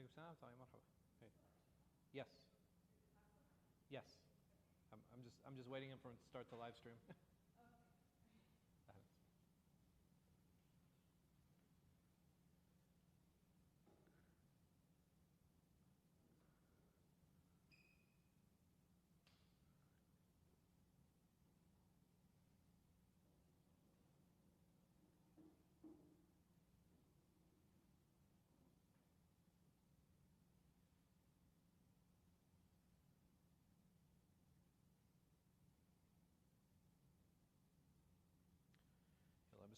عليكم السلام ورحمة الله مرحبا. Hey. Yes. Yes. I'm just waiting for him to start the live stream.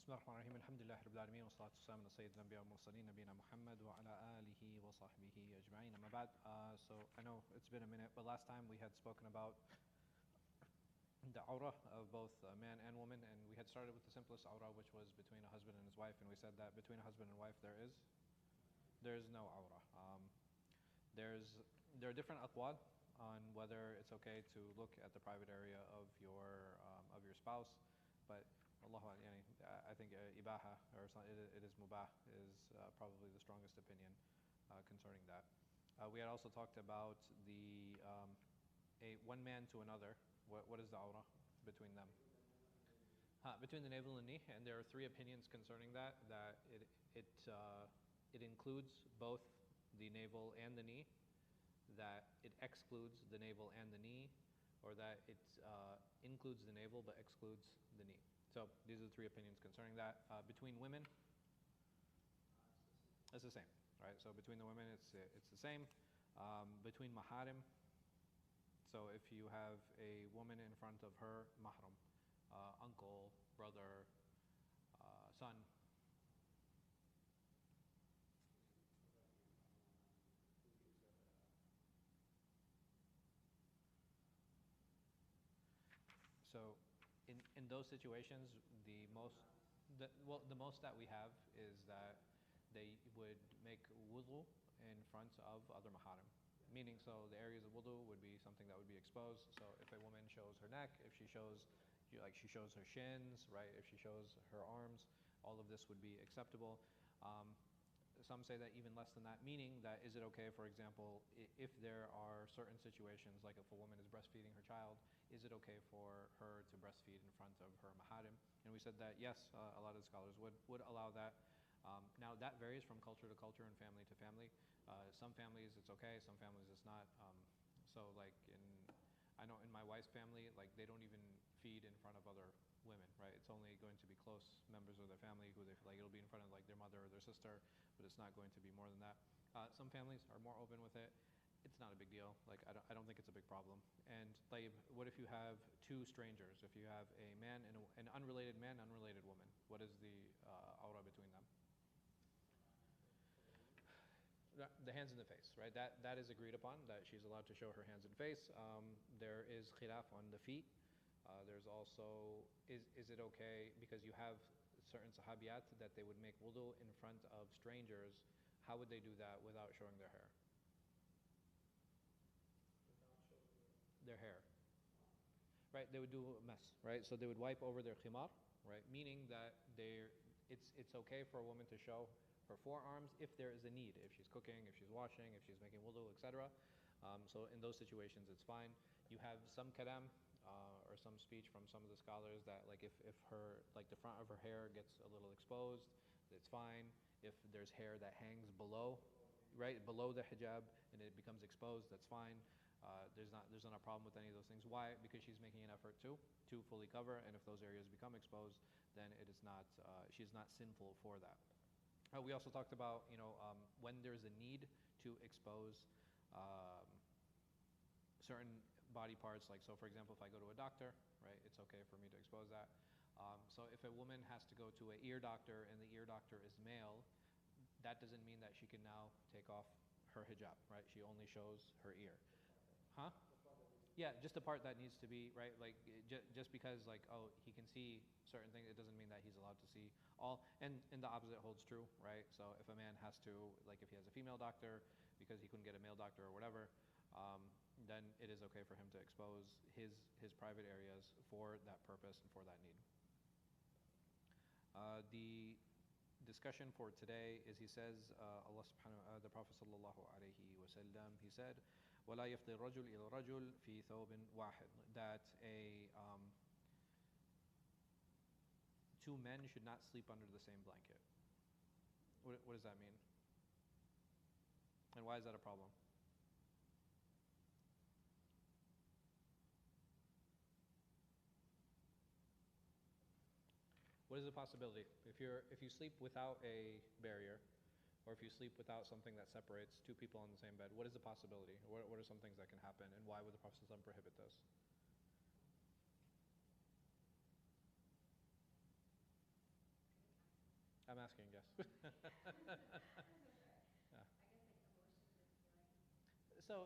بسم الله الرحمن الرحيم الحمد لله رب العالمين والصلاة والسلام على سيد الأنبياء والمرسلين نبينا محمد وعلى آله وصحبه أجمعين أما بعد. So I know it's been a minute, but last time we had spoken about the awrah of both man and woman, and we had started with the simplest awrah, which was between a husband and his wife, and we said that between a husband and wife there is no awrah. There are different aqwal on whether it's okay to look at the private area of your spouse, but I think ibaha, or it is mubah, is probably the strongest opinion concerning that. We had also talked about the one man to another. What is the awrah between them? Between the navel and knee, and there are three opinions concerning that. That it includes both the navel and the knee, that it excludes the navel and the knee, or that it includes the navel but excludes the knee. So these are the three opinions concerning that. Between women, it's the same, right? So between the women, it's the same. Between maharim, so if you have a woman in front of her mahram, uncle, brother, son. So in those situations, the most that we have is that they would make wudu in front of other maharim. Meaning, so the areas of wudu would be something that would be exposed. So if a woman shows her neck, if she shows her shins, right? If she shows her arms, all of this would be acceptable. Some say that even less than that, meaning that is it okay, for example, if there are certain situations, like if a woman is breastfeeding her child, is it okay for her to breastfeed in front of her maharim? And we said that yes, a lot of the scholars would allow that. Now that varies from culture to culture and family to family. Some families it's okay, some families it's not. So like I know in my wife's family, like they don't even feed in front of other women, right? It's only going to be close members of their family who they like. It'll be in front of like their mother or their sister, but it's not going to be more than that. Some families are more open with it. It's not a big deal. Like I don't think it's a big problem. And like, what if you have two strangers? If you have a man and an unrelated man, unrelated woman, what is the awrah between them? The hands and the face, right? That is agreed upon, that she's allowed to show her hands and face. There is khilaf on the feet. There's also, is it okay, because you have certain sahabiyat that they would make wudu in front of strangers, how would they do that without showing their hair? Their hair. Right, they would do a mess, right? So they would wipe over their khimar, right? Meaning that it's okay for a woman to show her forearms if there is a need, if she's cooking, if she's washing, if she's making wudu, etc. So in those situations, it's fine. You have some kalam or some speech from some of the scholars that like if her, like the front of her hair gets a little exposed, it's fine. If there's hair that hangs below, right, below the hijab and it becomes exposed, that's fine. There's not a problem with any of those things. Why? Because she's making an effort to fully cover, and if those areas become exposed, then it is not, she's not sinful for that. We also talked about, when there's a need to expose certain body parts, like, so for example, if I go to a doctor, right, it's okay for me to expose that. So if a woman has to go to an ear doctor and the ear doctor is male, that doesn't mean that she can now take off her hijab, right? She only shows her ear. Huh? Yeah, just the part that needs to be, right, like just because like, oh, he can see certain things, it doesn't mean that he's allowed to see all, and the opposite holds true, right? So if a man has to, like if he has a female doctor because he couldn't get a male doctor or whatever, then it is okay for him to expose his private areas for that purpose and for that need. The discussion for today is, he says, Allah subhanahu wa the Prophet sallallahu alaihi wasallam, he said, وَلَا يَفْضِي الرَّجُلُ إِلَى الرَّجُلِ فِي ثَوْبٍ وَاحِدٍ, that two men should not sleep under the same blanket. What does that mean? And why is that a problem? What is the possibility? If you sleep without a barrier, or if you sleep without something that separates two people on the same bed, what is the possibility? What are some things that can happen, and why would the Prophet ﷺ prohibit this? I'm asking, yes. Yeah. So,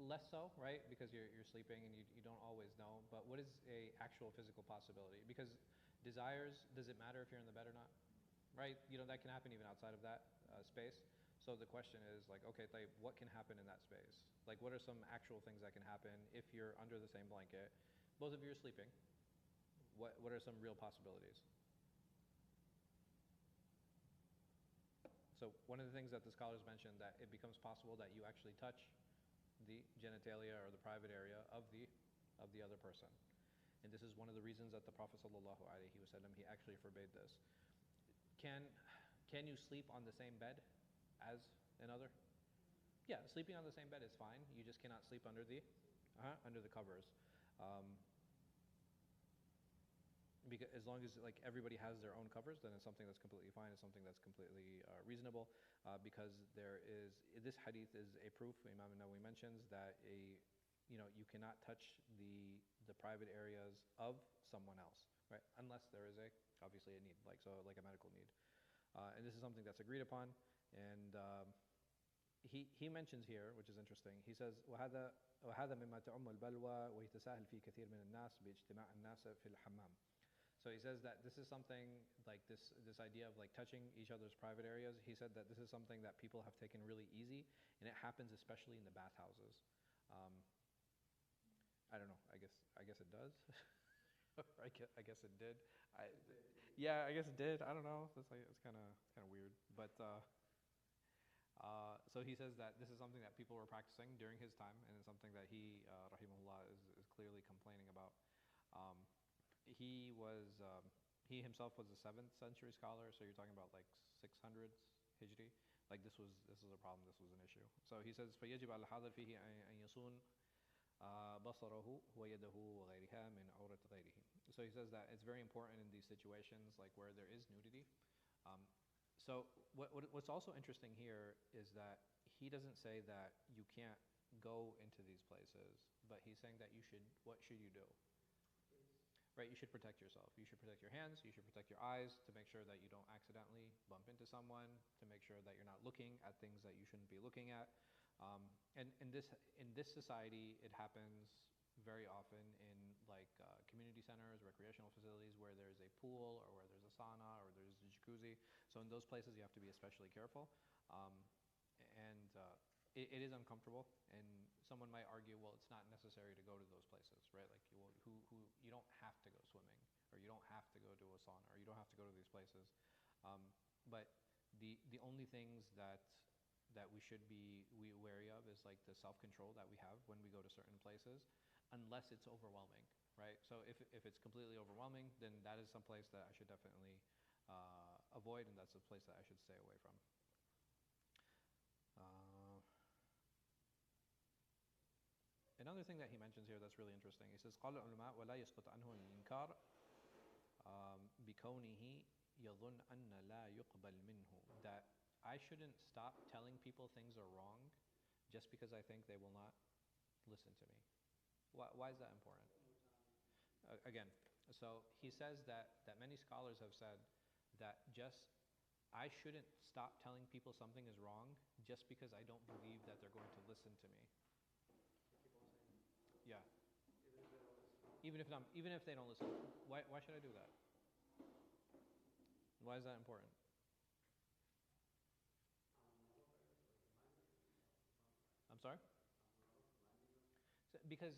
less so, right? Because you're sleeping and you don't always know. But what is a actual physical possibility? Because desires, does it matter if you're in the bed or not? Right? That can happen even outside of that space. So the question is, like, okay, what can happen in that space? Like, what are some actual things that can happen if you're under the same blanket? Both of you are sleeping. What are some real possibilities? So one of the things that the scholars mentioned, that it becomes possible that you actually touch the genitalia or the private area of the other person. And this is one of the reasons that the Prophet sallallahu alaihi wasallam, he actually forbade this. Can you sleep on the same bed as another? Yeah, sleeping on the same bed is fine. You just cannot sleep under the covers. Because as long as everybody has their own covers, then it's something that's completely fine. It's something that's completely reasonable, because this hadith is a proof. Imam Nawawi mentions that you cannot touch the private areas of someone else, right? Unless there is obviously a need, like a medical need, and this is something that's agreed upon. And he mentions here, which is interesting. He says, وهذا مما تعم البلوى ويتساهل في كثير من الناس باجتماع الناس في الحمام. So he says that this is something like this idea of touching each other's private areas. He said that this is something that people have taken really easy, and it happens especially in the bathhouses. I don't know. I guess it does. I guess it did. I guess it did. I don't know. It's kind of weird. But so he says that this is something that people were practicing during his time, and it's something that he, rahimahullah, is clearly complaining about. He himself was a 7th century scholar, so you're talking about 600s Hijri. This was a problem. This was an issue. So he says, فَيَجِبْ عَلَى الْحَاضِرِ فِيهِ أَنْ يَصُونَ بَصَرَهُ وَيَدَهُ وَغَيْرِهَا مِنْ عَوْرَةِ غَيْرِهِ. So he says that it's very important in these situations where there is nudity. So what's also interesting here is that he doesn't say that you can't go into these places, but he's saying that what should you do? Right, you should protect yourself. You should protect your hands. You should protect your eyes to make sure that you don't accidentally bump into someone, to make sure that you're not looking at things that you shouldn't be looking at. And in this society, it happens very often in community centers, recreational facilities where there's a pool or where there's a sauna or there's a jacuzzi. So in those places, you have to be especially careful. It is uncomfortable, and someone might argue, well, it's not necessary to go to those places, right? You don't have to go swimming, or you don't have to go to a sauna, or you don't have to go to these places. But the only things that we should be wary of is the self-control that we have when we go to certain places, unless it's overwhelming, right? So if it's completely overwhelming, then that is some place that I should definitely avoid, and that's a place that I should stay away from. Another thing that he mentions here that's really interesting, he says, قال العلماء ولا يسقط عنه الإنكار بكونه يظن أن لا يقبل منه, that I shouldn't stop telling people things are wrong just because I think they will not listen to me. Why is that important? Again, so he says that many scholars have said that I shouldn't stop telling people something is wrong just because I don't believe that they're going to listen to me. Yeah. Even if they don't listen, why should I do that? Why is that important? I'm sorry? Because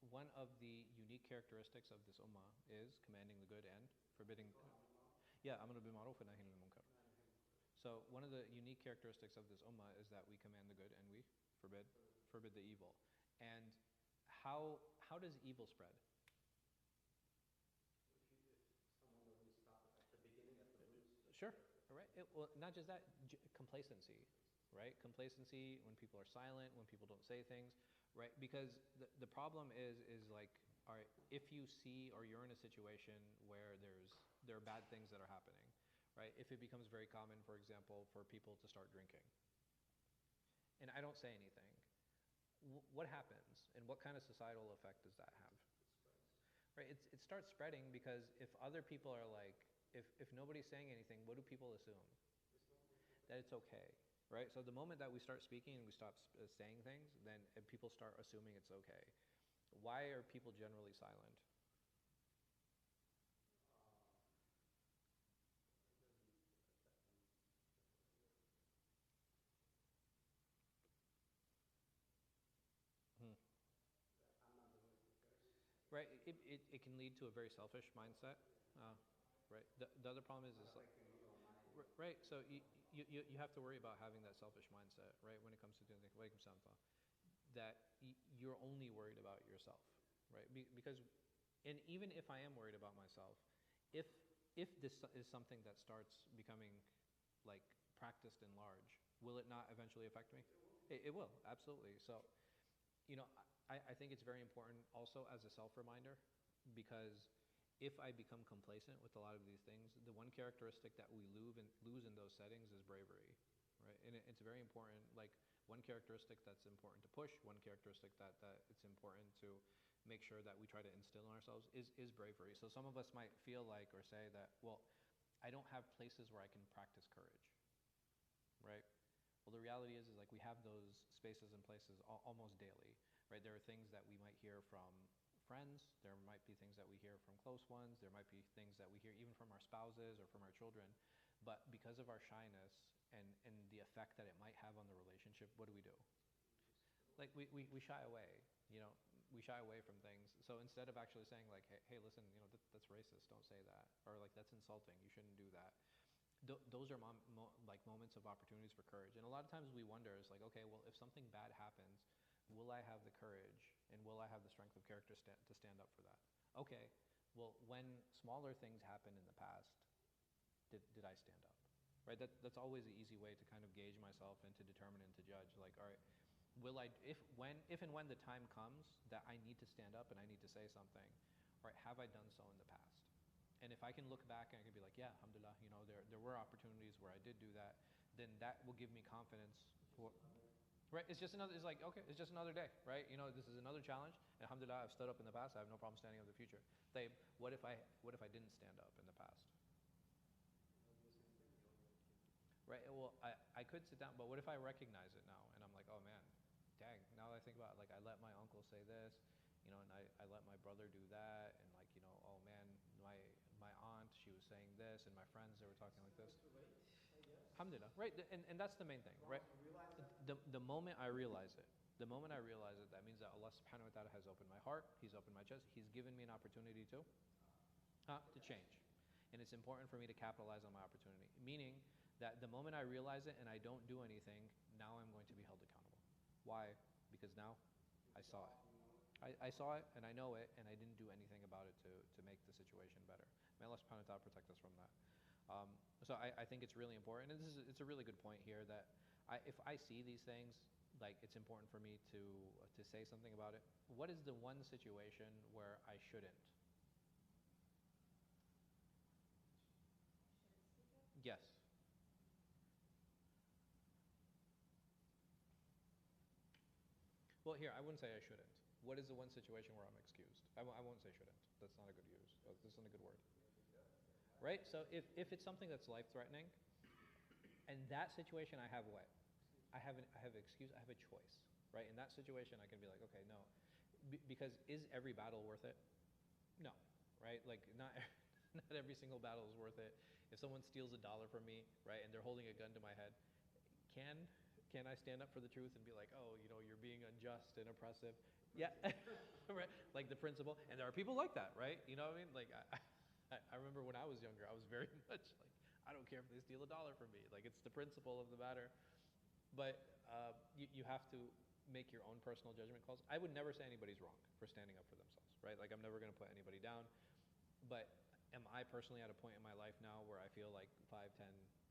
one of the unique characteristics of this ummah is commanding the good and forbidding. Yeah, amru bil ma'ruf wa nahy anil munkar. So one of the unique characteristics of this ummah is that we command the good and we forbid the evil. And how does evil spread? Sure, right. Well, not just that, complacency, right? Complacency when people are silent, when people don't say things, right? Because the problem is like, all right, if you see or you're in a situation where there are bad things that are happening, right? If it becomes very common, for example, for people to start drinking, and I don't say anything, what happens, and what kind of societal effect does that have? Right? It starts spreading because if other people are like, if nobody's saying anything, what do people assume? That it's okay, right? So the moment that we start speaking and we stop saying things, then people start assuming it's okay. Why are people generally silent? Hmm. Right, it can lead to a very selfish mindset. Right. The other problem is like, right. So you have to worry about having that selfish mindset, right? When it comes to doing things, that you're only worried about yourself, right? Because, and even if I am worried about myself, if this is something that starts becoming like practiced in large, will it not eventually affect me? It will, absolutely. So, I think it's very important also as a self-reminder, because if I become complacent with a lot of these things, the one characteristic that we lose in those settings is bravery, right? And it's very important, like one characteristic that's important to push, one characteristic that it's important to make sure that we try to instill in ourselves is bravery. So some of us might feel like or say that, well, I don't have places where I can practice courage, right? Well, the reality is like we have those spaces and places almost daily, right? There are things that we might hear from friends, there might be things that we hear from close ones, there might be things that we hear even from our spouses or from our children, but because of our shyness and the effect that it might have on the relationship, what do? Like we shy away, we shy away from things. So instead of actually saying like, hey listen, that's racist, don't say that, or like that's insulting, you shouldn't do that. Those are like moments of opportunities for courage. And a lot of times we wonder, is like, okay, well, if something bad happens, will I have the courage and will I have the strength of character to stand up for that? Okay, well, when smaller things happened in the past, did I stand up? Right? That's always an easy way to kind of gauge myself and to determine and to judge. Like, all right, will I, if and when the time comes that I need to stand up and I need to say something, all right, have I done so in the past? And if I can look back and I can be like, yeah, alhamdulillah, there were opportunities where I did do that, then that will give me confidence for, right? It's just another, it's like, okay, it's just another day, right? This is another challenge. And alhamdulillah, I've stood up in the past. I have no problem standing up in the future. What if I didn't stand up in the past? Right? Well, I could sit down, but what if I recognize it now and I'm like, oh man, dang, now that I think about it, like I let my uncle say this, and I let my brother do that, and like, oh man, my aunt, she was saying this, and my friends, they were talking like this. Alhamdulillah, right? And that's the main thing, right? The moment I realize it, that means that Allah subhanahu wa ta'ala has opened my heart, He's opened my chest, He's given me an opportunity to change. And it's important for me to capitalize on my opportunity. Meaning that the moment I realize it and I don't do anything, now I'm going to be held accountable. Why? Because now I saw it. I saw it and I know it, and I didn't do anything about it to make the situation better. May Allah subhanahu wa ta'ala protect us from that. So I think it's really important, and it's a really good point here, that if I see these things, like it's important for me to say something about it. What is the one situation where I shouldn't? Yes. Well, here, I wouldn't say I shouldn't. What is the one situation where I'm excused? I won't say shouldn't. That's not a good use. This isn't a good word. Right? So if it's something that's life-threatening, and that situation I have what? I have excuse, I have a choice. Right? In that situation, I can be like, okay, no. Because is every battle worth it? No. Right? Like, not not every single battle is worth it. If someone steals $1 from me, right, and they're holding a gun to my head, can Can I stand up for the truth and be like, oh, you're being unjust and oppressive? Yeah, right. Like the principle. And there are people like that, right? You know what I mean? Like I remember when I was younger, I was very much like, I don't care if they steal $1 from me. Like it's the principle of the matter. But you have to make your own personal judgment calls. I would never say anybody's wrong for standing up for themselves, right? Like I'm never going to put anybody down. But am I personally at a point in my life now where I feel like $5, $10,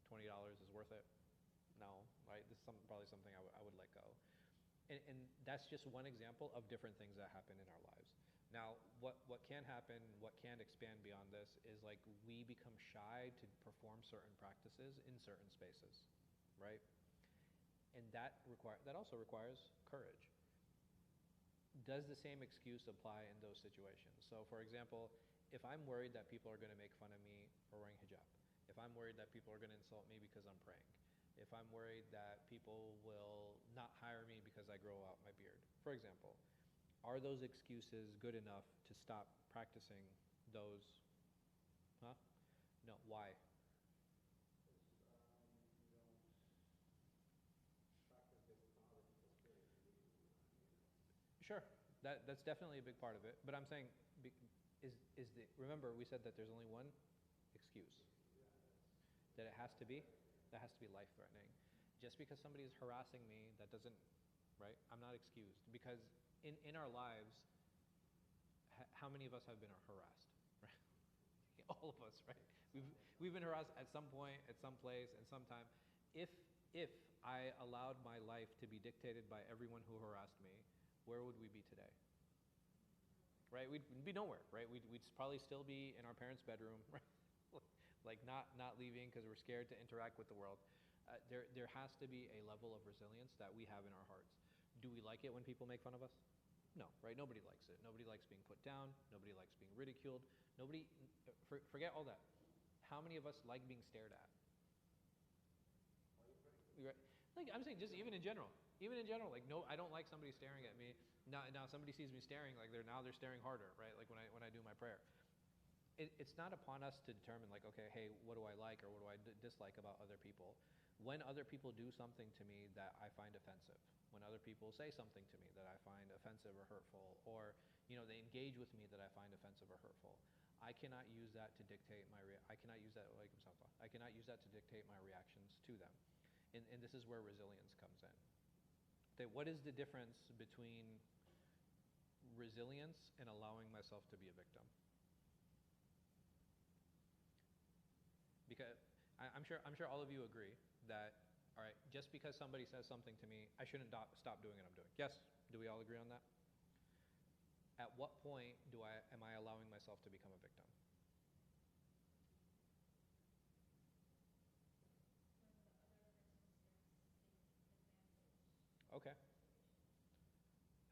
$20 is worth it? No, right? This is probably something I would let go. And that's just one example of different things that happen in our lives. Now, what can happen, what can expand beyond this is like we become shy to perform certain practices in certain spaces, right? And that also requires courage. Does the same excuse apply in those situations? So for example, if I'm worried that people are going to make fun of me for wearing hijab, if I'm worried that people are going to insult me because I'm praying, if I'm worried that people will not hire me because I grow out my beard, for example, are those excuses good enough to stop practicing those? Huh? No, why? Sure, that's definitely a big part of it. But I'm saying, remember we said that there's only one excuse. That it has to be life-threatening. Just because somebody is harassing me, that doesn't, right? I'm not excused. Because in our lives, how many of us have been harassed, right? All of us, right? We've been harassed at some point, at some place, and sometime. If I allowed my life to be dictated by everyone who harassed me, where would we be today? Right? We'd be nowhere, right? We'd probably still be in our parents' bedroom, right? Like not leaving because we're scared to interact with the world. There has to be a level of resilience that we have in our hearts. Do we like it when people make fun of us? No, right? Nobody likes it. Nobody likes being put down. Nobody likes being ridiculed. Forget all that. How many of us like being stared at? Like I'm saying, just even in general, like no, I don't like somebody staring at me. Now somebody sees me staring, like they're staring harder, right? Like when I do my prayer. It's not upon us to determine like, okay, hey, what do I like or what do I dislike about other people? When other people do something to me that I find offensive, when other people say something to me that I find offensive or hurtful, or they engage with me that I find offensive or hurtful, I cannot use that to dictate I cannot use that to dictate my reactions to them. And this is where resilience comes in. What is the difference between resilience and allowing myself to be a victim? Because I'm sure all of you agree that, all right, just because somebody says something to me, I shouldn't stop doing what I'm doing. Yes? Do we all agree on that? At what point am I allowing myself to become a victim? Okay.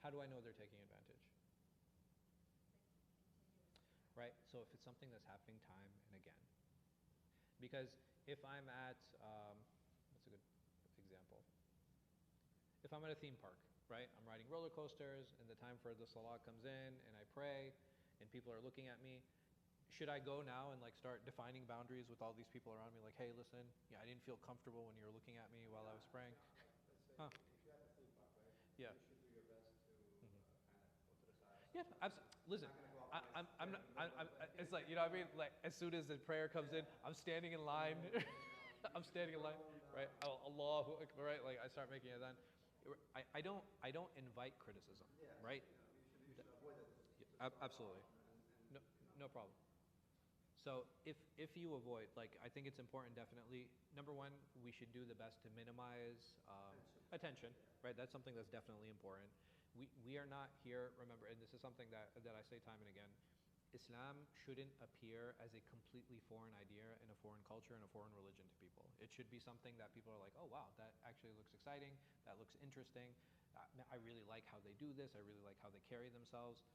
How do I know they're taking advantage? Right? So if it's something that's happening time and again. Because if I'm at, what's a good example? If I'm at a theme park, right? I'm riding roller coasters and the time for the salah comes in and I pray and people are looking at me. Should I go now and like start defining boundaries with all these people around me? Like, hey, listen, I didn't feel comfortable when you were looking at me while I was praying. Huh. Yeah. Yeah, listen, I'm not, it's like, what I mean? Like, as soon as the prayer comes in, I'm standing in line. I'm standing in line, right? Allahu Akbar, right? Like, I start making it then. I don't invite criticism, right? Absolutely. No problem. So if you avoid, like, I think it's important, definitely, number one, we should do the best to minimize attention, right? That's something that's definitely important. We are not here, remember, and this is something that I say time and again, Islam shouldn't appear as a completely foreign idea in a foreign culture and a foreign religion to people. It should be something that people are like, oh wow, that actually looks exciting, that looks interesting, I really like how they do this, I really like how they carry themselves.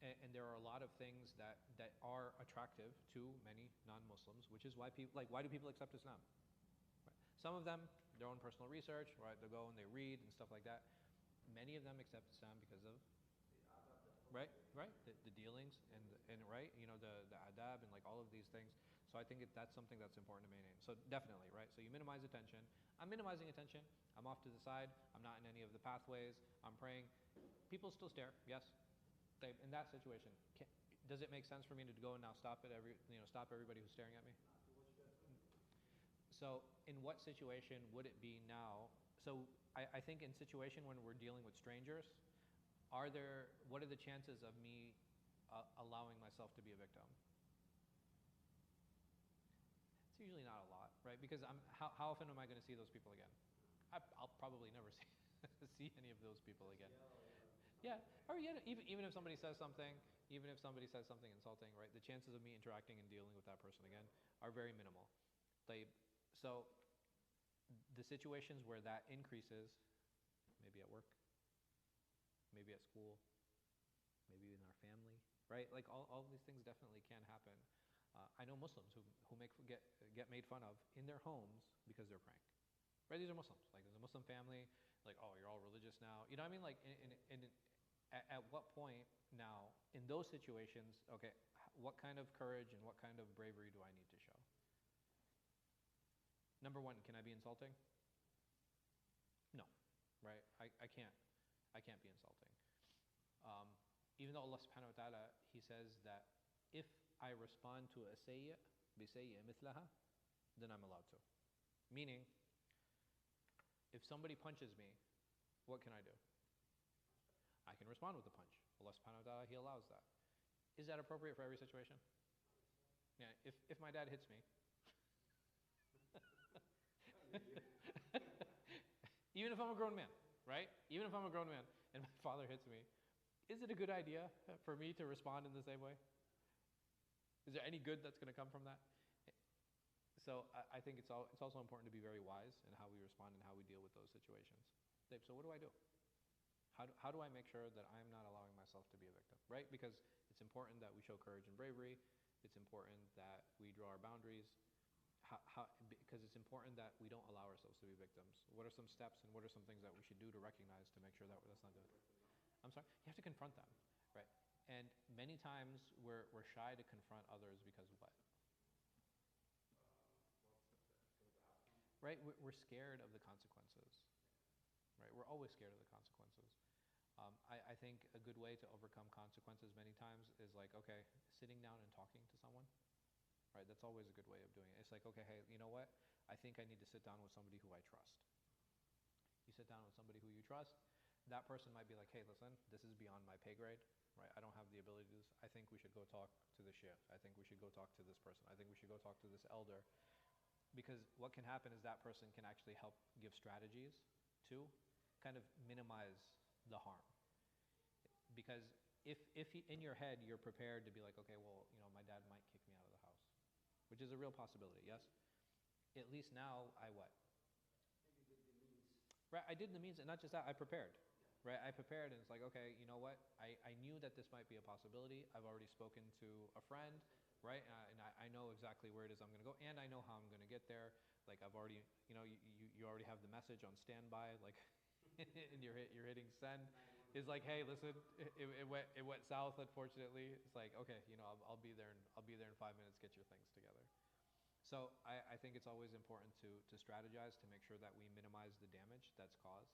And there are a lot of things that are attractive to many non-Muslims, which is why why do people accept Islam? Right. Some of them, their own personal research, right? They go and they read and stuff like that. Many of them accept Islam because of, right, the dealings and right, the adab and like all of these things. So I think that's something that's important to maintain. So definitely, right? So you minimize attention. I'm minimizing attention. I'm off to the side. I'm not in any of the pathways. I'm praying. People still stare. Yes. In that situation, does it make sense for me to go and now stop everybody who's staring at me? So in what situation would it be now? So I think in situation when we're dealing with strangers, what are the chances of me allowing myself to be a victim? It's usually not a lot, right? Because how often am I going to see those people again? I'll probably never see any of those people again. Yeah, or even if somebody says something, insulting, right? The chances of me interacting and dealing with that person again are very minimal. So the situations where that increases, maybe at work, maybe at school, maybe in our family, right? Like all these things definitely can happen. I know Muslims who get made fun of in their homes because they're praying. Right? These are Muslims. Like there's a Muslim family, like, oh, you're all religious now. You know what I mean? Like at what point now in those situations, okay, what kind of courage and what kind of bravery do I need to show? Number one, can I be insulting? No, right? I can't be insulting. Even though Allah subhanahu wa ta'ala, He says that if I respond to a sayyi' bi sayyi' mithlaha, then I'm allowed to. Meaning, if somebody punches me, what can I do? I can respond with a punch. Allah subhanahu wa ta'ala, He allows that. Is that appropriate for every situation? Yeah, if my dad hits me, even if I'm a grown man, right? Even if I'm a grown man and my father hits me, is it a good idea for me to respond in the same way? Is there any good that's going to come from that? So I think it's also important to be very wise in how we respond and how we deal with those situations. So what do I do? How do I make sure that I'm not allowing myself to be a victim, right? Because it's important that we show courage and bravery. It's important that we draw our boundaries. Because it's important that we don't allow ourselves to be victims. What are some steps and what are some things that we should do to recognize to make sure that that's not good? I'm sorry? You have to confront them, right? And many times we're shy to confront others because of what? Right? We're scared of the consequences, right? We're always scared of the consequences. I think a good way to overcome consequences many times is like, okay, sitting down and talking to someone, right? That's always a good way of doing it. It's like, okay, hey, you know what? I think I need to sit down with somebody who I trust. You sit down with somebody who you trust, that person might be like, hey, listen, this is beyond my pay grade, right? I don't have the ability to do this. I think we should go talk to the sheikh. I think we should go talk to this person. I think we should go talk to this elder. Because what can happen is that person can actually help give strategies to kind of minimize the harm. Because if in your head you're prepared to be like, okay, well, my dad might kick me out of the house, which is a real possibility, yes? At least now I what? Right, I did the means, and not just that, I prepared. Right, I prepared, and it's like, okay, you know what? I knew that this might be a possibility. I've already spoken to a friend, right? And I know exactly where it is I'm going to go, and I know how I'm going to get there. Like I've already, you already have the message on standby, like, and you're hitting send. It's like, hey, listen, it went south, unfortunately. It's like, okay, I'll be there, and I'll be there in 5 minutes. Get your things together. So I think it's always important to strategize to make sure that we minimize the damage that's caused.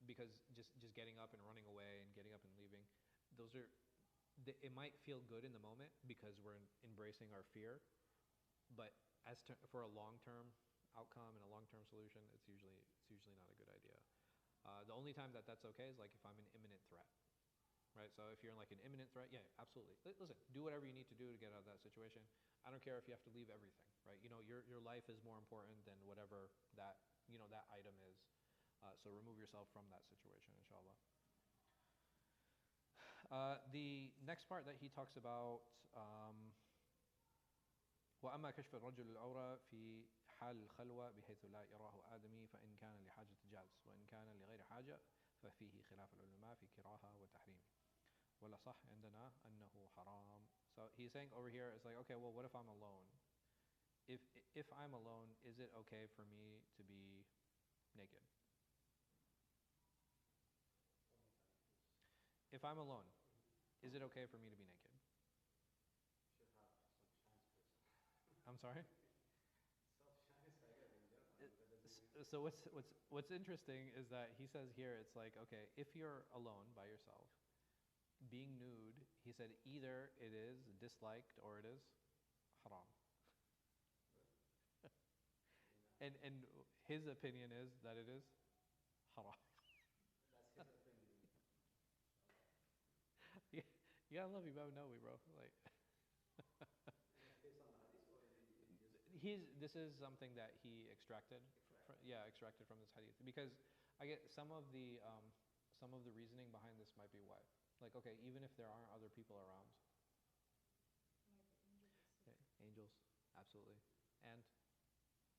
Because just getting up and running away and getting up and leaving, it might feel good in the moment because we're embracing our fear, but for a long-term outcome and a long-term solution, it's usually not a good idea. The only time that's okay is like if I'm an imminent threat, right? So if you're like an imminent threat, yeah, absolutely. Listen, do whatever you need to do to get out of that situation. I don't care if you have to leave everything, right? Your life is more important than whatever that item is. So remove yourself from that situation, inshallah. The next part that he talks about, وأما كشف الرجل العورة في حال الخلوة بحيث لا يراه آدمي فإن كان لحاجة جاز وإن كان لغير حاجة ففيه خلاف العلماء في كراهة وتحريم ولا صح عندنا أنه حرام. So he's saying over here, it's like, okay, well, what if I'm alone? If I'm alone, is it okay for me to be naked? If I'm alone, is it okay for me to be naked? I'm sorry. Self-shyness, I get it in general, but does it mean So what's interesting is that he says here it's like, okay, if you're alone by yourself, being nude, he said either it is disliked or it is haram. And his opinion is that it is haram. that's his opinion? you, you gotta love Imam Nawawi, bro. Like And it's based on the hadith, or is he just this is something that he extracted. extract? Extracted from this hadith because I get some of the reasoning behind this might be why. Like, okay, even if there aren't other people around, okay, angels, absolutely, and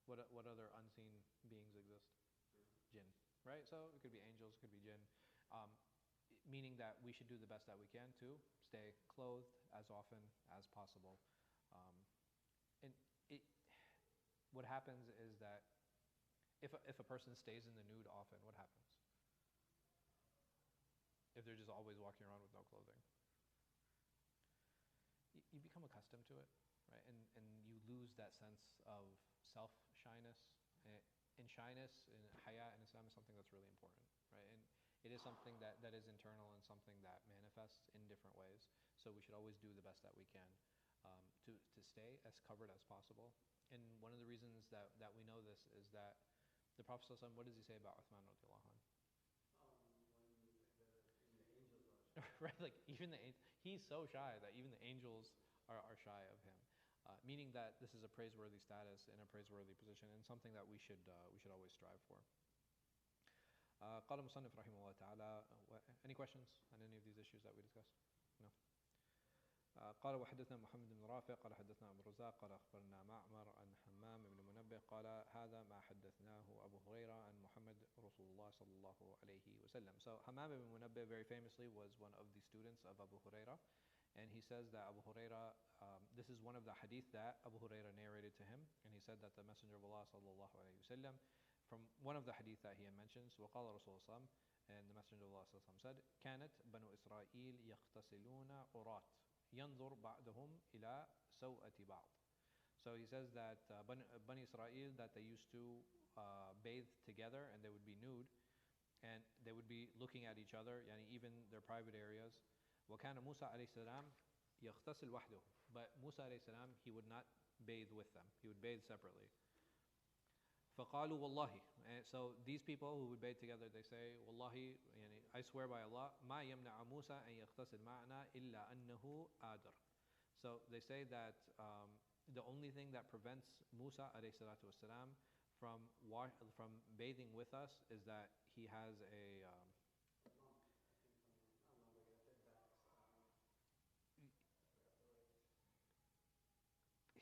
what other unseen beings exist? Jinn, right? So it could be angels, it could be jinn, meaning that we should do the best that we can to stay clothed as often as possible. And what happens is that if a person stays in the nude often, what happens? If they're just always walking around with no clothing, you become accustomed to it, right? And you lose that sense of self-shyness. And shyness and haya in Islam is something that's really important, right? And it is something that is internal and something that manifests in different ways. So we should always do the best that we can to stay as covered as possible. And one of the reasons that we know this is that the Prophet ﷺ, what does he say about Uthman radiallahu anhu? When the angels are shy. Right, like even he's so shy that even the angels are shy of him. Meaning that this is a praiseworthy status and a praiseworthy position and something that we should always strive for. قال المصنف رحمه الله تعالى. Any questions on any of these issues that we discussed? No. قال وحدثنا محمد بن رافع قال حدثنا أبو الرزاق قال أخبرنا معمر عن حمام بن منبه قال هذا ما حدثناه أبو هريرة عن محمد رسول الله صلى الله عليه وسلم. So Hammam ibn Munabbih very famously was one of the students of Abu Hurairah. And he says that Abu Hurairah, this is one of the hadith that Abu Hurairah narrated to him. And he said that the Messenger of Allah sallallahu alayhi wasallam, from one of the hadith that he mentions, وقال رسول الله, and the Messenger of Allah sallallahu alayhi wasallam said, كانت بنو إسرائيل يغتسلون عرات ينظر بعضهم إلى سوءة بعض. So he says that Bani Israel, that they used to bathe together and they would be nude and they would be looking at each other, yani even their private areas. وكان موسى عليه السلام يغتسل وحده. But Musa عليه السلام, he would not bathe with them. He would bathe separately. فقالوا والله. And so these people who would bathe together, they say, والله, يعني, I swear by Allah, ما يمنع موسى أن يغتسل معنا إلا أنه آدر. So they say that the only thing that prevents Musa عليه الصلاة والسلام from bathing with us is that he has a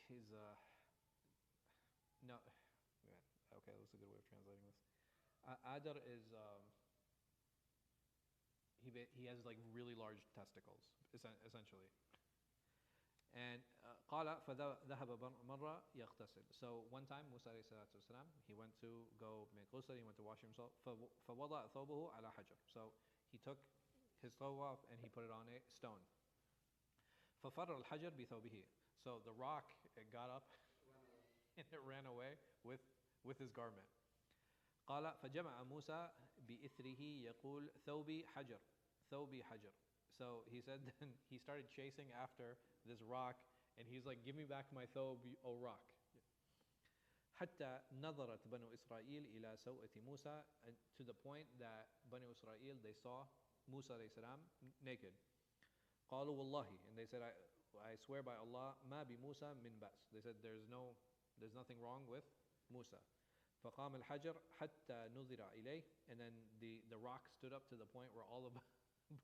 his no, yeah, okay, that's a good way of translating this. Adar is he has like really large testicles, essentially. And قال فذهب مرة يغتسل. So one time Musa عليه الصلاة والسلام, he went to go make ghusl, he went to wash himself. فوضع ثوبه على حجر. So he took his thawb off and he put it on a stone. ففر الحجر بثوبه. So the rock, it got up and it ran away with his garment. قال فجمع موسى بإثره يقول ثوبي حجر ثوبي حجر. So he said then he started chasing after this rock and he's like, give me back my thobe, O rock. حتى نظرت بنو إسرائيل إلى سوءة موسى, to the point that Banu Israel, they saw Musa alayhi salam naked. قالوا والله, and they said, I swear by Allah, ما بموسى من بأس. They said there's nothing wrong with Musa. فقام الحجر حتى نظر إليه, and then the rock stood up to the point where all of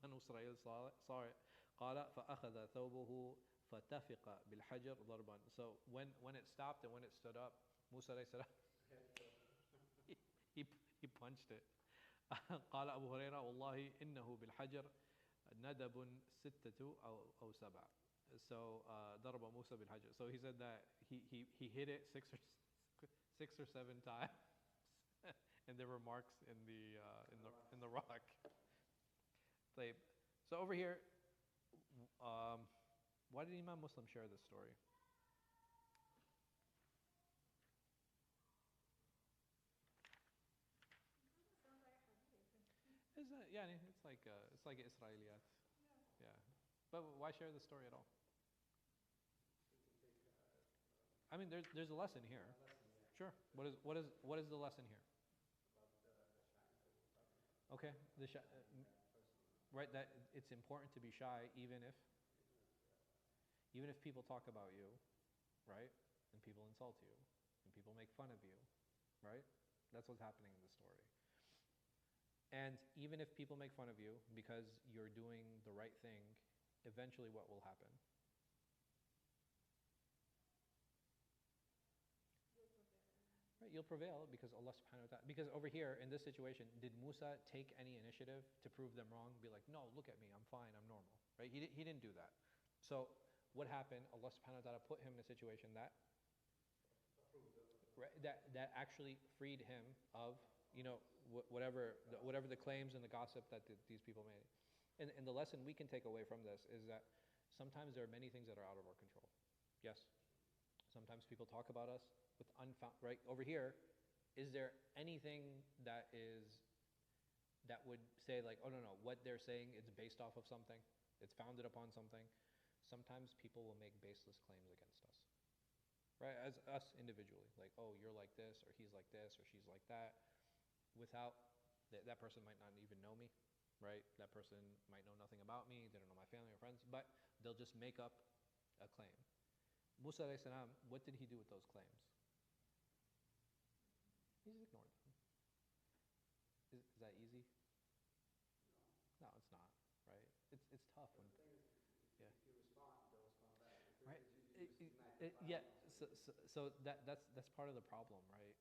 Banu Israel saw it. قال فأخذ ثوبه فتفق بالحجر ضربا. So when it stopped and when it stood up, Musa alayhi salam, he punched it. قال أبو هريرة والله إنه بالحجر ندب ستة أو سبع. So ضرب موسى بالحجر. So he said that he hit it six or seven times, and there were marks in the rock. So over here, why did Imam Muslim share this story? Yeah, it's like Israeliyat. Yeah. But why share the story at all? We can take I mean, there's a lesson here. a lesson, yeah, Sure. What is the lesson here? about the shyness that we were talking about. Okay. And that person, Right. That it's important to be shy, even if even if, people talk about you, right? And people insult you, and people make fun of you, right? That's what's happening in the story. And even if people make fun of you because you're doing the right thing, eventually what will happen? Right, you'll prevail because Allah subhanahu wa ta'ala, because over here in this situation, did Musa take any initiative to prove them wrong? Be like, no, look at me, I'm fine, I'm normal, right? He didn't do that. So what happened? Allah subhanahu wa ta'ala put him in a situation that, right, that actually freed him of, whatever the claims and the gossip that these people made. And the lesson we can take away from this is that sometimes there are many things that are out of our control. Yes. Sometimes people talk about us with right over here. Is there anything that would say like, oh no, what they're saying, it's based off of something, it's founded upon something? Sometimes people will make baseless claims against us, right? As us individually, like, oh, you're like this, or he's like this, or she's like that, without that person might not even know me, right? That person might know nothing about me, they don't know my family or friends, but they'll just make up a claim. Musa alayhi salam, what did he do with those claims? He just ignored them. Is that easy? No, it's not, right? It's tough when, yeah. if you respond, they'll respond back. Right. You just deny the Yeah. violence. So that's part of the problem, right?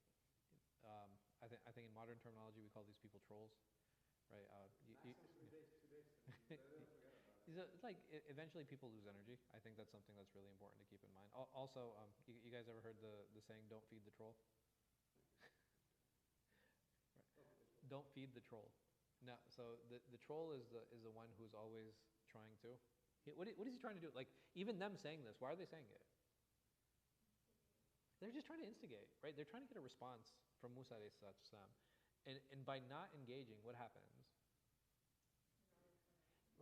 I think in modern terminology we call these people trolls, right? Maximum 2 days, 2 days. They'll forget about it. So it's like eventually people lose energy. I think that's something that's really important to keep in mind. Also, you guys ever heard the saying, "Don't feed the troll"? Right. Don't feed the troll. Now, so the troll is the one who's always trying to. What is he trying to do? Like, even them saying this, why are they saying it? They're just trying to instigate, right? They're trying to get a response from Musa alayhi salam. And by not engaging, what happens?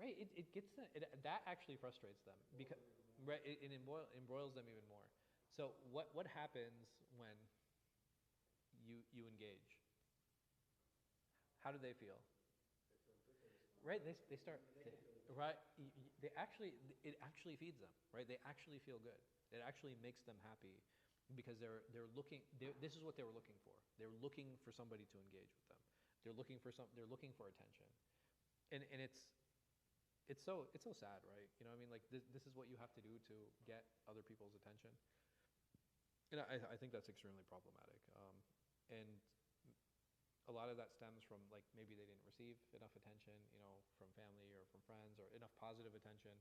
Right, it gets them, that actually frustrates them, because right, it embroils them even more. So what happens when you engage? How do they feel? Right, they start, right, it actually feeds them, right? They actually feel good. It actually makes them happy, because they're looking, this is what they were looking for. They're looking for somebody to engage with them. They're looking for attention. And it's so sad, right? You know what I mean? Like this is what you have to do to get other people's attention. And I think that's extremely problematic. And a lot of that stems from, like, maybe they didn't receive enough attention, from family or from friends, or enough positive attention.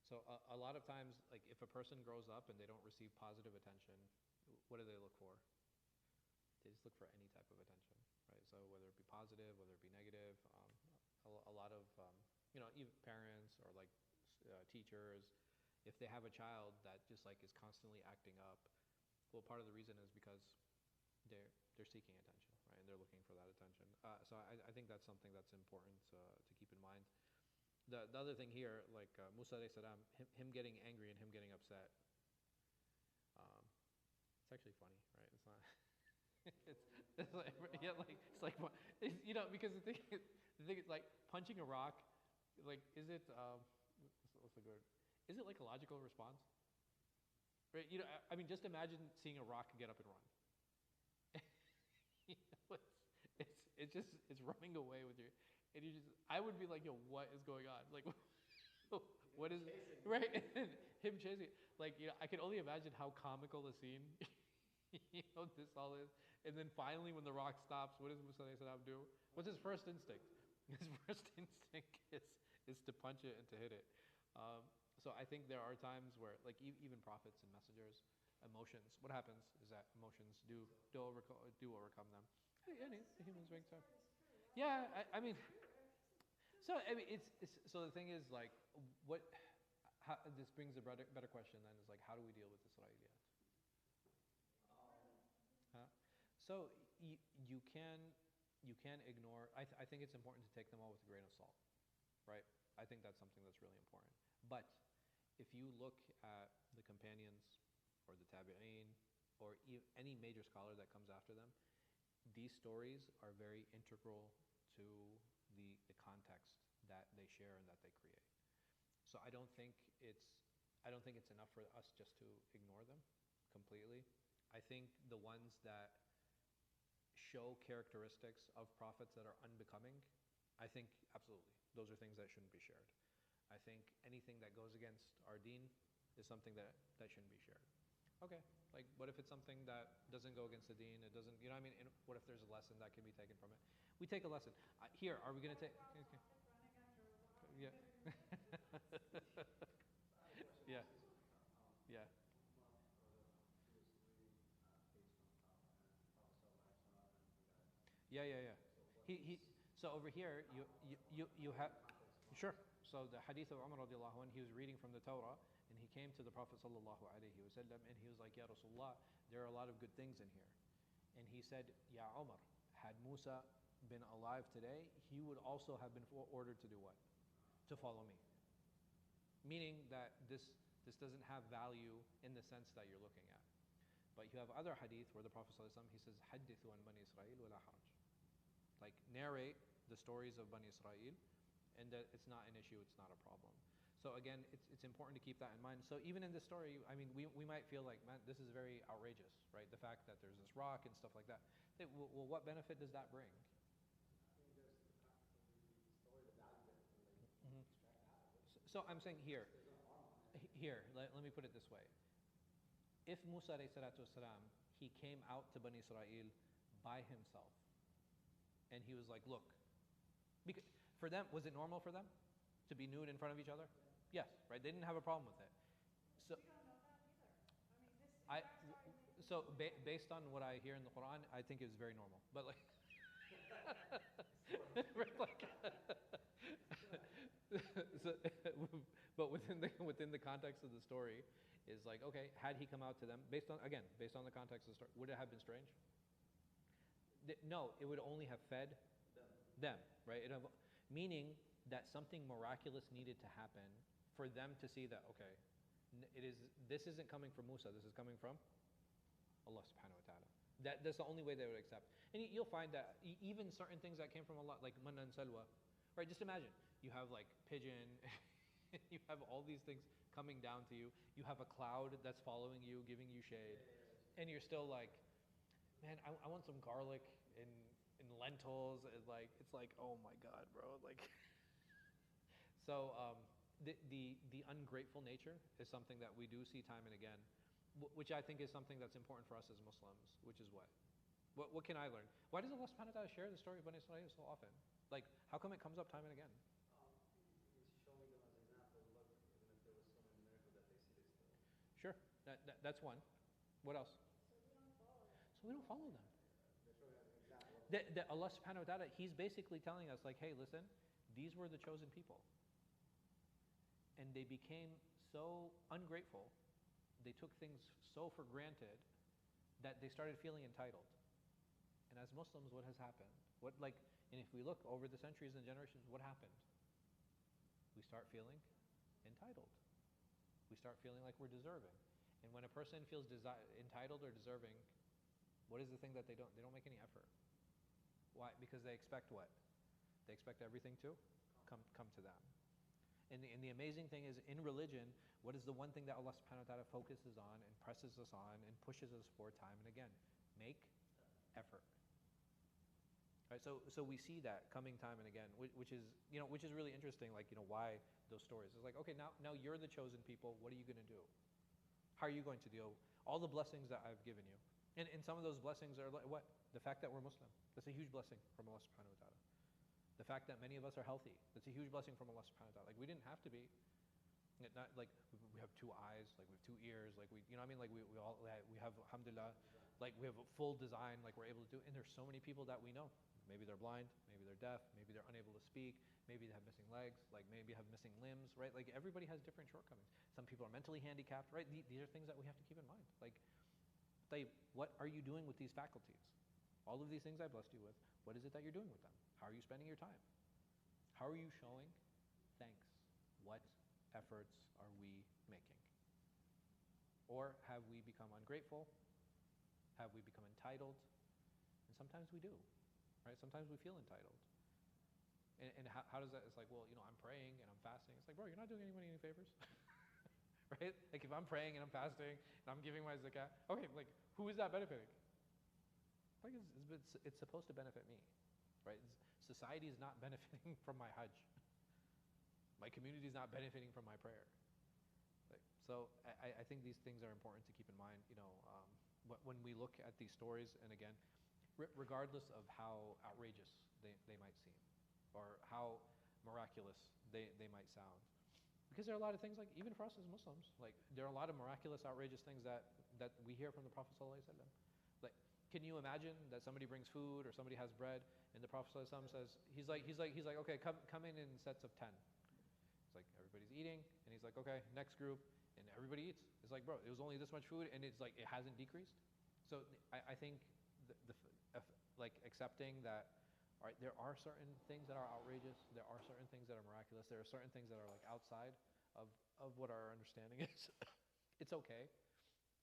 So a lot of times, like, if a person grows up and they don't receive positive attention, what do they look for? They just look for any type of attention, right? So whether it be positive, whether it be negative, a lot of, even parents or like teachers, if they have a child that just like is constantly acting up, well, part of the reason is because they're seeking attention, right? And they're looking for that attention. So I think that's something that's important to keep in mind. The other thing here, like Musa alayhi salam, him getting angry and him getting upset, it's actually funny, right? It's not. it's like, yeah, like it's like, because the thing is like punching a rock, like, is it what's the word? Is it like a logical response? Right? I mean, just imagine seeing a rock get up and run. It's running away with you, and I would be like, yo, what is going on? Like, what is right? Him chasing, like, I can only imagine how comical the scene, this all is. And then finally, when the rock stops, what does Musa alayhi salam do? What's his first instinct? His first instinct is to punch it and to hit it. So I think there are times where, like, even prophets and messengers, emotions. What happens is that emotions do overcome them. Any humans being so. Yeah, I mean. So so the thing is, like, this brings a better question then, is like, how do we deal with this idea? So you can you can't ignore. I think it's important to take them all with a grain of salt, right? I think that's something that's really important. But if you look at the companions or the tabi'een or any major scholar that comes after them, these stories are very integral to the context that they share and that they create. So I don't think it's enough for us just to ignore them completely. I think the ones that show characteristics of prophets that are unbecoming, I think absolutely those are things that shouldn't be shared. I think anything that goes against our deen is something that shouldn't be shared. Okay, like what if it's something that doesn't go against the deen? It doesn't, you know what I mean? And what if there's a lesson that can be taken from it? We take a lesson. Here, are we going to take? Okay. Yeah. Yeah. Yeah. Yeah, yeah, yeah. So over here, you have, sure. So the hadith of Umar radiallahu anh, he was reading from the Torah, and he came to the Prophet sallallahu alaihi wasallam, and he was like, Ya Rasulullah, there are a lot of good things in here. And he said, Ya Umar, had Musa been alive today, he would also have been ordered to do what? To follow me. Meaning that this doesn't have value in the sense that you're looking at. But you have other hadith where the Prophet ﷺ, he says, حَدِّثُوا عَنْ بَنِي إِسْرَائِيلَ وَلَا حَرَجْ. Like, narrate the stories of Bani Israel, and that it's not an issue, it's not a problem. So again, it's important to keep that in mind. So even in this story, I mean, we might feel like, man, this is very outrageous, right? The fact that there's this rock and stuff like that. Well, what benefit does that bring? Mm-hmm. So I'm saying here, let me put it this way. If Musa alayhi salatu wasalam, he came out to Bani Israel by himself, and he was like, look, because for them, was it normal for them to be nude in front of each other? Yes, right? They didn't have a problem with it. So, we don't know that either. I mean, based on what I hear in the Quran, I think it's very normal. But like, so, but within the context of the story, is like, okay, had he come out to them, based on the context of the story, would it have been strange? No, it would only have fed them, right? Meaning that something miraculous needed to happen for them to see that, okay, this isn't coming from Musa, this is coming from Allah subhanahu wa ta'ala. That's the only way they would accept. And you'll find that even certain things that came from Allah, like manna and salwa, right? Just imagine, you have like pigeon, you have all these things coming down to you, you have a cloud that's following you, giving you shade, and you're still like, man, I want some garlic in lentils, and like, it's like, oh my God, bro, like, so the ungrateful nature is something that we do see time and again, which I think is something that's important for us as Muslims, which is what can I learn? Why does Allah subhanahu wa ta'ala share the story of Bani Israel so often? Like, how come it comes up time and again? He's showing them as an example. Look, even if there was so many miracles that they see, they still. Sure, that's one. What else? So we don't follow them. They're showing as an example. Allah subhanahu wa ta'ala, He's basically telling us like, hey, listen, these were the chosen people. And they became so ungrateful, they took things so for granted that they started feeling entitled. And as Muslims, what has happened? And if we look over the centuries and generations, what happened? We start feeling entitled. We start feeling like we're deserving. And when a person feels entitled or deserving, what is the thing that they don't make any effort? Why? Because they expect what? They expect everything to come to them. And the amazing thing is, in religion, what is the one thing that Allah subhanahu wa ta'ala focuses on and presses us on and pushes us for time and again? Make effort. Right, so we see that coming time and again, which is really interesting. Like, why those stories? It's like, okay, now you're the chosen people. What are you going to do? How are you going to deal all the blessings that I've given you? And some of those blessings are like what? The fact that we're Muslim. That's a huge blessing from Allah subhanahu wa ta'ala. The fact that many of us are healthy. That's a huge blessing from Allah subhanahu wa ta'ala. Like, we didn't have to be. Not like we have two eyes, like we have two ears, like we have, alhamdulillah, like we have a full design, like we're able to do. And there's so many people that we know. Maybe they're blind, maybe they're deaf, maybe they're unable to speak, maybe they have missing legs, like maybe have missing limbs, right? Like, everybody has different shortcomings. Some people are mentally handicapped, right? These are things that we have to keep in mind. Like, what are you doing with these faculties? All of these things I blessed you with, what is it that you're doing with them? How are you spending your time? How are you showing thanks? What efforts are we making? Or have we become ungrateful? Have we become entitled? And sometimes we do, right? Sometimes we feel entitled. And how does that, it's like, well, I'm praying and I'm fasting. It's like, bro, you're not doing anybody any favors. Right? Like if I'm praying and I'm fasting and I'm giving my zakat, okay, like who is that benefiting? Like it's supposed to benefit me, right? Society is not benefiting from my hajj. My community is not benefiting from my prayer. Like, so I think these things are important to keep in mind, when we look at these stories, and again, regardless of how outrageous they might seem, or how miraculous they might sound. Because there are a lot of things, like even for us as Muslims, like there are a lot of miraculous, outrageous things that we hear from the Prophet ﷺ. Like, can you imagine that somebody brings food or somebody has bread and the Prophet ﷺ says, he's like, okay, come in sets of 10. It's like everybody's eating, and he's like, okay, next group, and everybody eats. It's like, bro, it was only this much food, and it's like it hasn't decreased. So I think like accepting that. All right, there are certain things that are outrageous. There are certain things that are miraculous. There are certain things that are like outside of what our understanding is. It's okay,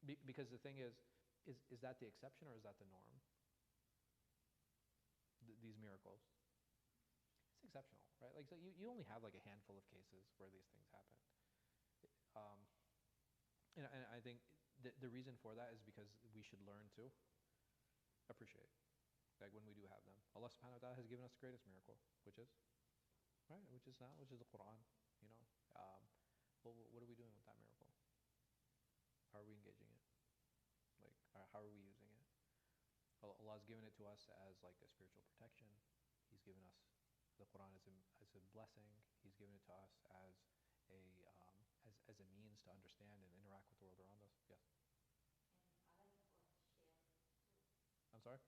because the thing is that the exception or is that the norm? These miracles. It's exceptional, right? Like so you only have like a handful of cases where these things happen. And I think the reason for that is because we should learn to appreciate. Like when we do have them. Allah subhanahu wa ta'ala has given us the greatest miracle, which is, right, which is the Quran, what are we doing with that miracle? How are we engaging it? Like, how are we using it? Allah's given it to us as like a spiritual protection. He's given us the Quran as a blessing. He's given it to us as a means to understand and interact with the world around us. Yes? And I like to share too. I'm sorry?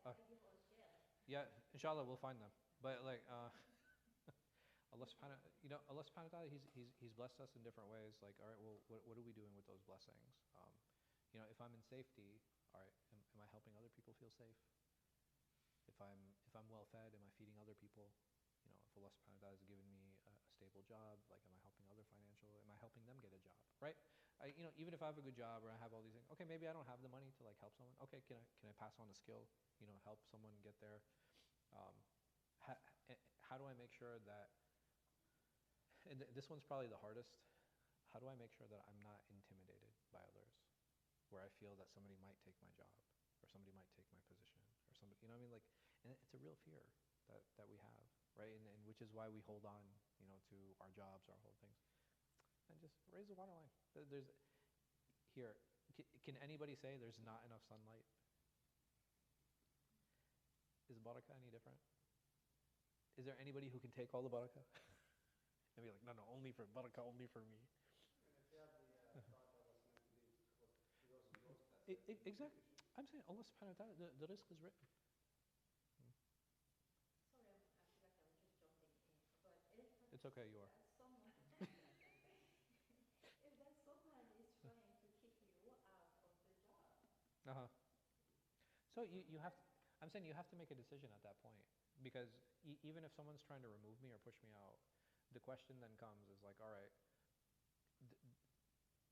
I give or share. Yeah, inshallah we'll find them. But like Allah subhanahu wa ta'ala, he's blessed us in different ways. Like, all right, well, what are we doing with those blessings? If I'm in safety, all right, am I helping other people feel safe? If I'm well fed, am I feeding other people? If Allah subhanahu wa ta'ala has given me a stable job, like am I helping am I helping them get a job? Right? Even if I have a good job or I have all these things, okay, maybe I don't have the money to like help someone. Okay, can I pass on a skill? Help someone get there. How do I make sure that, and this one's probably the hardest, how do I make sure that I'm not intimidated by others, where I feel that somebody might take my job, or somebody might take my position, or somebody, like, and it's a real fear that we have, right? And which is why we hold on, to our jobs, our whole things. And just raise the waterline. Can anybody say there's not enough sunlight? Is barakah any different? Is there anybody who can take all the barakah? And be like, no, only for barakah, only for me. And if you have the thought that what's meant to be goes to yours, that's Exactly. I'm saying Allah subhanahu wa ta'ala, the rizq is written. Sorry, I feel like I was just jumping in. But if It's okay, you are. someone, if that someone is trying to kick you out of the job, Uh-huh. So you have to, I'm saying you have to make a decision at that point, because even if someone's trying to remove me or push me out, the question then comes is like, all right,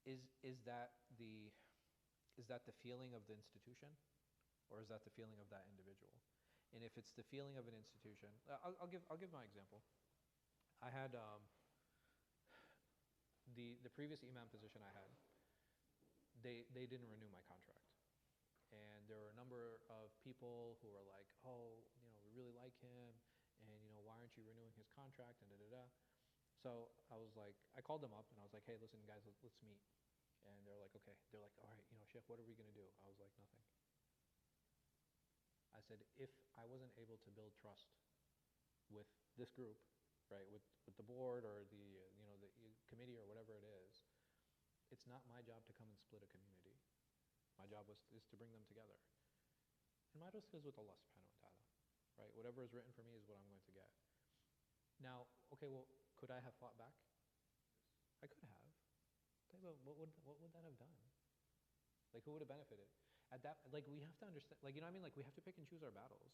is that the feeling of the institution, or is that the feeling of that individual? And if it's the feeling of an institution, I'll give my example. I had the previous imam position I had. They didn't renew my contract. And there were a number of people who were like, oh, we really like him, and why aren't you renewing his contract, and da-da-da. So I was like, I called them up and I was like, hey, listen guys, let's meet. And they're like, okay. They're like, all right, Sheikh, what are we going to do? I was like, nothing. I said, if I wasn't able to build trust with this group, right, with the board or the committee or whatever it is, it's not my job to come and split a community. My job is to bring them together. And my rizq is with Allah subhanahu wa ta'ala, right? Whatever is written for me is what I'm going to get. Now, okay, well, could I have fought back? I could have. Okay, but what would that have done? Like, who would have benefited? like we have to understand, like, you know what I mean? Like we have to pick and choose our battles.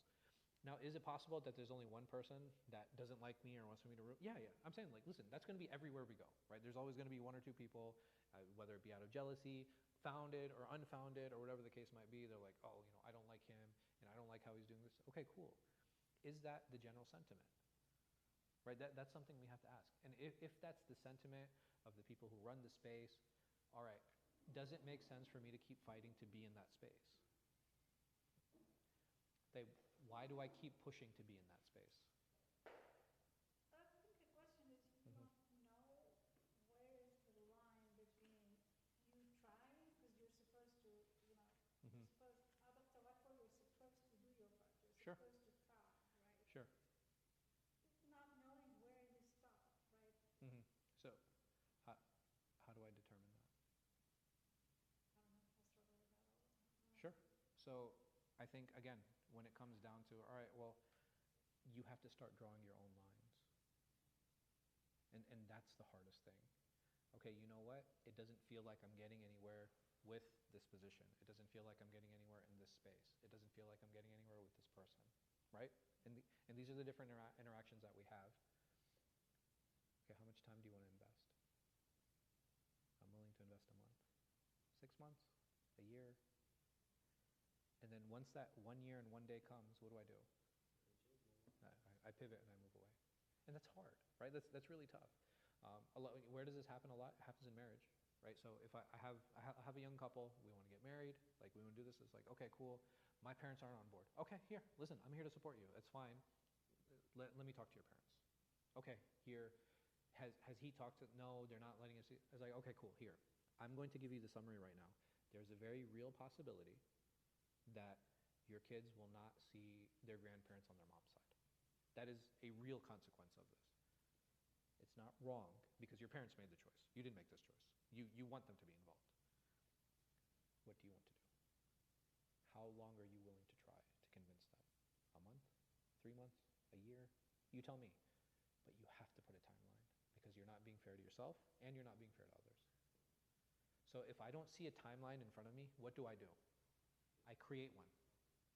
Now, is it possible that there's only one person that doesn't like me or wants me to root? Yeah, yeah. I'm saying, like, listen, that's going to be everywhere we go, right? There's always going to be one or two people, whether it be out of jealousy, founded or unfounded, or whatever the case might be. They're like, oh, you know, I don't like him, and I don't like how he's doing this. Okay, cool. Is that the general sentiment? Right? That's something we have to ask. And if that's the sentiment of the people who run the space, all right, does it make sense for me to keep fighting to be in that space? Why do I keep pushing to be in that space? I think the question is, you don't know where is the line between you trying, because you're supposed to, you know, Mm-hmm. out of tawakkul, you're supposed to do your part. You're Sure. supposed to try, right? Sure. Not knowing where you stop, right? Mm-hmm. So, how do I determine that? I don't know, I struggle with that all the time. Sure. So, I think, again, when it comes down to, all right, well, you have to start drawing your own lines. And that's the hardest thing. Okay, you know what? It doesn't feel like I'm getting anywhere with this position. It doesn't feel like I'm getting anywhere in this space. It doesn't feel like I'm getting anywhere with this person, right? And these are the different interactions that we have. Okay, how much time do you want to invest? I'm willing to invest a month. 6 months? A year? And then once that 1 year and 1 day comes, what do? I pivot and I move away. And that's hard, right? That's really tough. Where does this happen a lot? It happens in marriage, right? So if I have a young couple, we want to get married, like we want to do this, it's like, okay, cool. My parents aren't on board. Okay, here, listen, I'm here to support you. It's fine. Let me talk to your parents. Okay, here, has he talked to, no, they're not letting us see. I was like, okay, cool, here. I'm going to give you the summary right now. There's a very real possibility that your kids will not see their grandparents on their mom's side. That is a real consequence of this. It's not wrong because your parents made the choice. You didn't make this choice. You want them to be involved. What do you want to do? How long are you willing to try to convince them? A month? 3 months? A year? You tell me. But you have to put a timeline because you're not being fair to yourself and you're not being fair to others. So if I don't see a timeline in front of me, what do? I create one.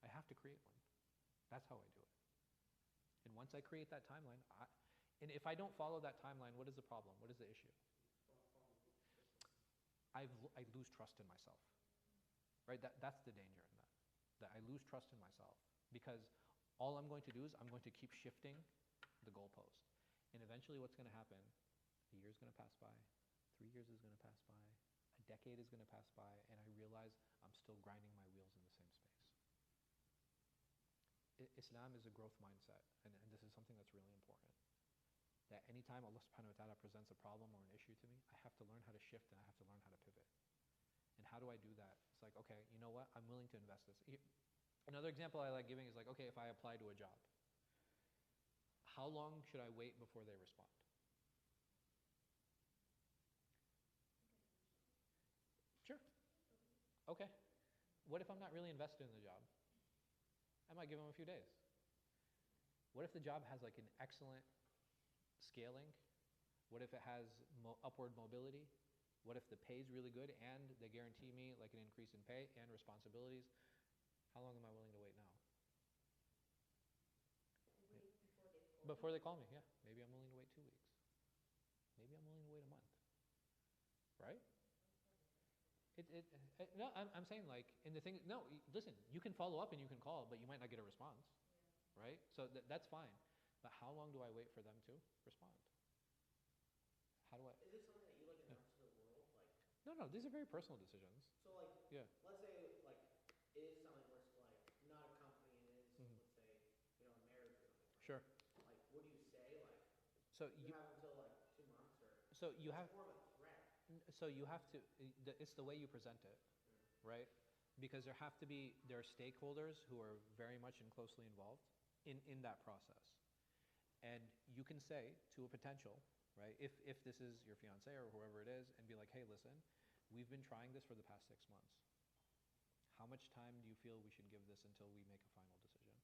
I have to create one. That's how I do it. And once I create that timeline, and if I don't follow that timeline, what is the problem? What is the issue? I lose trust in myself. Right? That's the danger in that. That I lose trust in myself. Because all I'm going to do is I'm going to keep shifting the goalpost. And eventually what's going to happen, a year is going to pass by, 3 years is going to pass by, a decade is going to pass by, and I realize I'm still grinding my wheels in the same space. Islam is a growth mindset, and this is something that's really important. That anytime Allah subhanahu wa ta'ala presents a problem or an issue to me, I have to learn how to shift and I have to learn how to pivot. And how do I do that? It's like, okay, you know what? I'm willing to invest this. Another example I like giving is like, okay, if I apply to a job, how long should I wait before they respond? Sure. Okay. What if I'm not really invested in the job? I might give them a few days. What if the job has like an excellent scaling? What if it has upward mobility? What if the pay is really good and they guarantee me like an increase in pay and responsibilities? How long am I willing to wait now? Before they call me, yeah. Maybe I'm willing to wait 2 weeks. Maybe I'm willing to wait a month. Right? No, I'm saying like, in the thing, no, listen, you can follow up and you can call, but you might not get a response. Right? So that's fine. But how long do I wait for them to respond? How do I? Is this something that you like in the rest of the world? Like, No, these are very personal decisions. so like, Yeah. let's say like it is something where it's like not a company, it is Mhm. let's say a marriage or something. Sure. Like, what do you say? Like, So you have until like 2 months or? so you have, It's more of a threat. so you have to, it's the way you present it, right? Because there are stakeholders who are very much and closely involved in that process. And you can say to a potential, right, if this is your fiance or whoever it is, and be like, hey, listen, we've been trying this for the past 6 months. How much time do you feel we should give this until we make a final decision?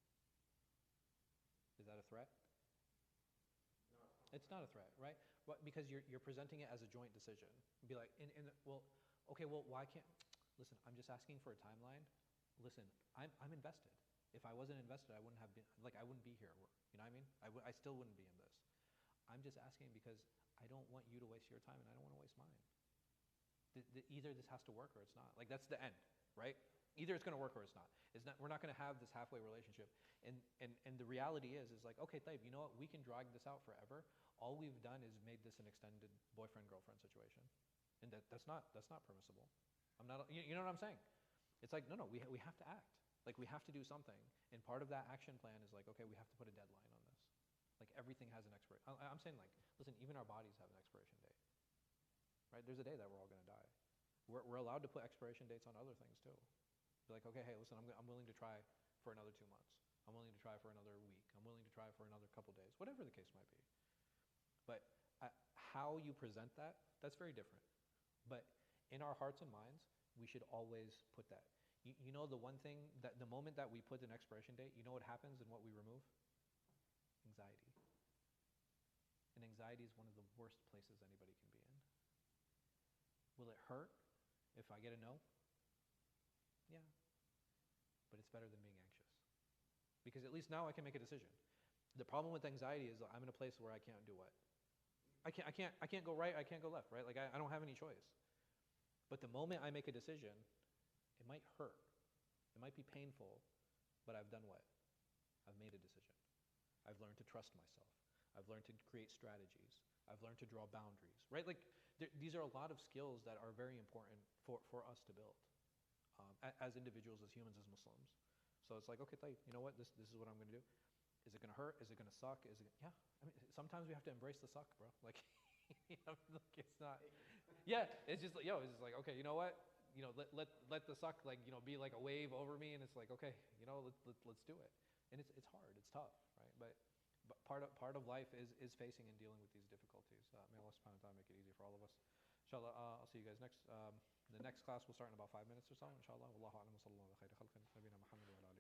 Is that a threat? No, it's not. It's not a threat, right? Because you're presenting it as a joint decision. Be like, well, okay, well, why can't, listen, I'm just asking for a timeline. listen, I'm invested. If I wasn't invested, I wouldn't have been, like, I wouldn't be here. You know what I mean? I still wouldn't be in this. I'm just asking because I don't want you to waste your time and I don't want to waste mine. Either this has to work or it's not. Like, that's the end, right? Either it's going to work or it's not. We're not going to have this halfway relationship. And the reality is like, okay, Taib, you know what? We can drag this out forever. All we've done is made this an extended boyfriend-girlfriend situation. And that's not permissible. You know what I'm saying? It's like, no, we have to act. Like, we have to do something. And part of that action plan is like, okay, we have to put a deadline on this. Like, everything has an expiration. I'm saying, like, listen, even our bodies have an expiration date. Right? There's a day that we're all going to die. We're allowed to put expiration dates on other things too. Be like, okay, hey, listen, I'm willing to try for another 2 months. I'm willing to try for another week. I'm willing to try for another couple days, whatever the case might be. But how you present that, that's very different. But in our hearts and minds, we should always put that. You know, the one thing, that the moment that we put an expiration date, you know what happens and what we remove? Anxiety. And anxiety is one of the worst places anybody can be in. Will it hurt if I get a no? Yeah. But it's better than being anxious. Because at least now I can make a decision. The problem with anxiety is I'm in a place where I can't do what? I can't go right, I can't go left, right? Like, I don't have any choice. But the moment I make a decision, it might hurt. It might be painful, but I've done what? I've made a decision. I've learned to trust myself. I've learned to create strategies. I've learned to draw boundaries, right? Like, these are a lot of skills that are very important for us to build as individuals, as humans, as Muslims. So it's like, okay, you know what? This is what I'm going to do. Is it going to hurt? Is it going to suck? Yeah. I mean, sometimes we have to embrace the suck, bro. Like, you know, like, it's not. Yeah, it's just like, it's just like, okay, you know what? You know, let the suck, like, you know, be like a wave over me, and it's like, okay, you know, let's do it. And it's hard, it's tough, right? But part of life is facing and dealing with these difficulties. May Allah subhanahu wa ta'ala make it easy for all of us. Inshallah, I'll see you guys next. The next class will start in about 5 minutes or so. Inshallah, wallahu a'lam wa sallallahu ala khayri khalqin nabina Muhammad wa ala